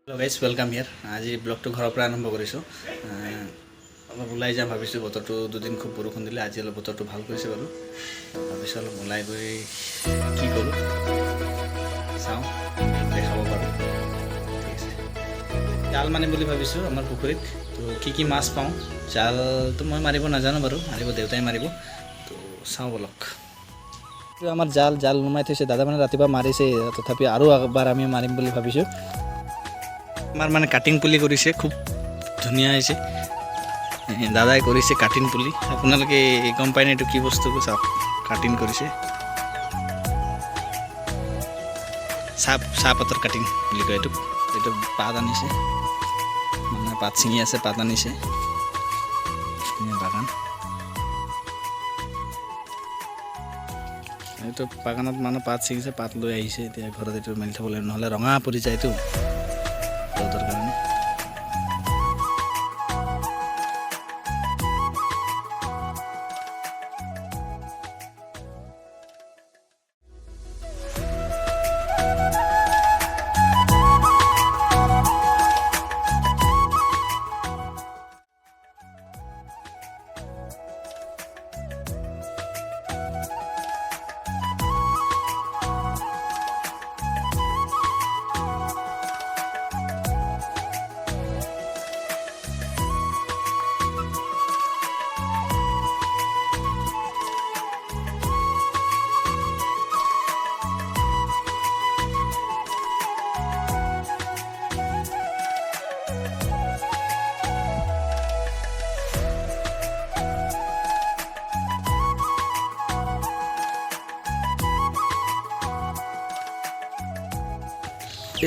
Hello guys welcome here आज ब्लगটো ঘৰৰ পৰা আৰম্ভ কৰিছো অলপ ওলাই যাম ভাবিছো বতৰটো দুদিন খুব বৰষুণ দিলে আজি অলপ বতৰটো ভাল কৰিছে বাৰু ভাবিছো অলপ ওলাই গৈ কি কৰো চাও দেখাব পাৰো ঠিক আছে জাল মানে বুলি ভাবিছো আমাৰ পুখুৰীত তো কি মাছ পাওঁ জাল তো মই মাৰিব নাজানো বাৰু মাৰিব দেউতাই মাৰিব তো চাও বলক তো আমাৰ জাল নুমাই থৈছে দাদা মানে ৰাতিপুৱা মাৰিছে তথাপি আৰু একবাৰ আমি মাৰিম বুলি ভাবিছো আমার মানে কাটিং পুলি করেছে খুব ধুনিয়া হয়েছে দাদাই করেছে কাটিং পুলি আপনাদেরকে গম পাই না এটা কি বস্তু সাপ কাটিং করেছে চাহপাতৰ কাটিং বুলি কয় এইটো পাত আনিছে মানে পাত ছিঙি আছে পাত আনিছে বাগান এইটো বাগানত মানুহ পাত ছিঙিছে পাত লৈ আহিছে এতিয়া ঘৰত এইটো মেলি থ'ব লাগিব নহ'লে ৰঙা পৰি যায়তো ৰ'দৰ কাৰণে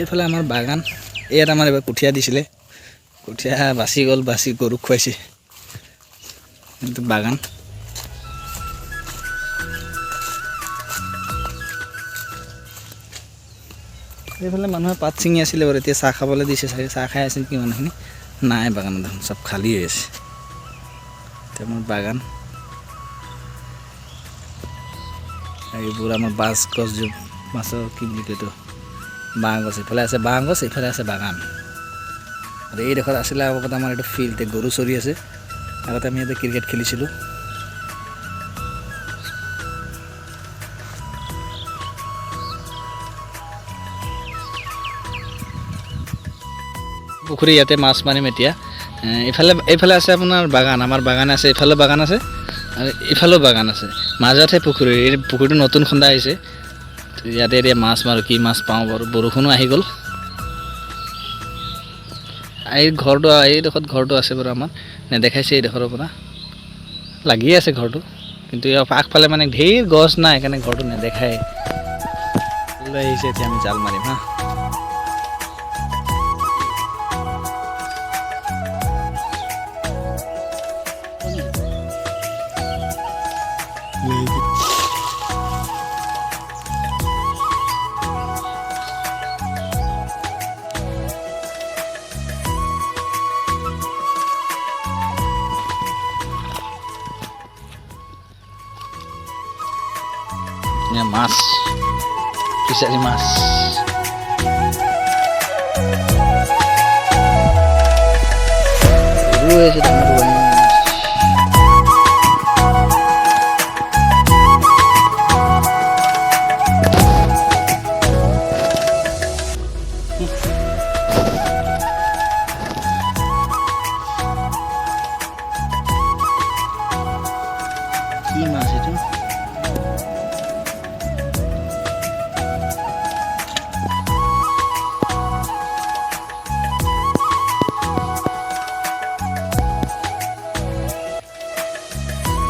এইফালে আমাৰ বাগান ইয়াত আমাৰ এবাৰ কঠীয়া দিছিলে কঠীয়া বাচি গ'ল বাচি গৰুক খুৱাইছে কিন্তু বাগান এইফালে মানুহে পাত ছিঙি আছিলে বাৰু এতিয়া চাহ খাবলৈ দিছে চাগে চাহ খাই আছে নেকি মানুহখিনি নাই বাগানত দেখোন চব খালী হৈ আছে এতিয়া আমাৰ বাগান এইবোৰ আমাৰ বাঁচ গছজোপ মাছৰ কি বুলি কয় এইটো বাঁহ গছ এইফালে আছে বাঁহ গছ এইফালে আছে বাগান আৰু এইডোখৰত আছিলে আগতে আমাৰ এইটো ফিল্ড গৰু চৰি আছে আগতে আমি ইয়াতে ক্ৰিকেট খেলিছিলোঁ পুখুৰী ইয়াতে মাছ মাৰিম এতিয়া এইফালে আছে আপোনাৰ বাগান আমাৰ বাগান আছে এইফালেও বাগান আছে আৰু এইফালেও বাগান আছে মাজতহে পুখুৰী এই পুখুৰীটো নতুন খন্দা আহিছে ইয়াতে এতিয়া মাছ মাৰোঁ কি মাছ পাওঁ বাৰু বৰষুণো আহি গ'ল এই ঘৰটো এইডোখৰত ঘৰটো আছে বাৰু আমাৰ নেদেখাইছে এইডোখৰৰ পৰা লাগিয়ে আছে ঘৰটো কিন্তু আগফালে মানে ঢেৰ গছ নাই সেইকাৰণে ঘৰটো নেদেখায় লৈ আহিছে এতিয়া আমি জাল মাৰিম হা মাছ ফিচাৰি মাছ ৰয়েছে কি মাছ এটা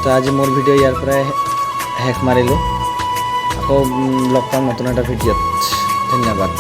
তো আজি মোৰ ভিডিঅ' ইয়াৰ পৰাই শেষ মাৰিলোঁ আকৌ লগ পাম নতুন এটা ভিডিঅ'ত ধন্যবাদ।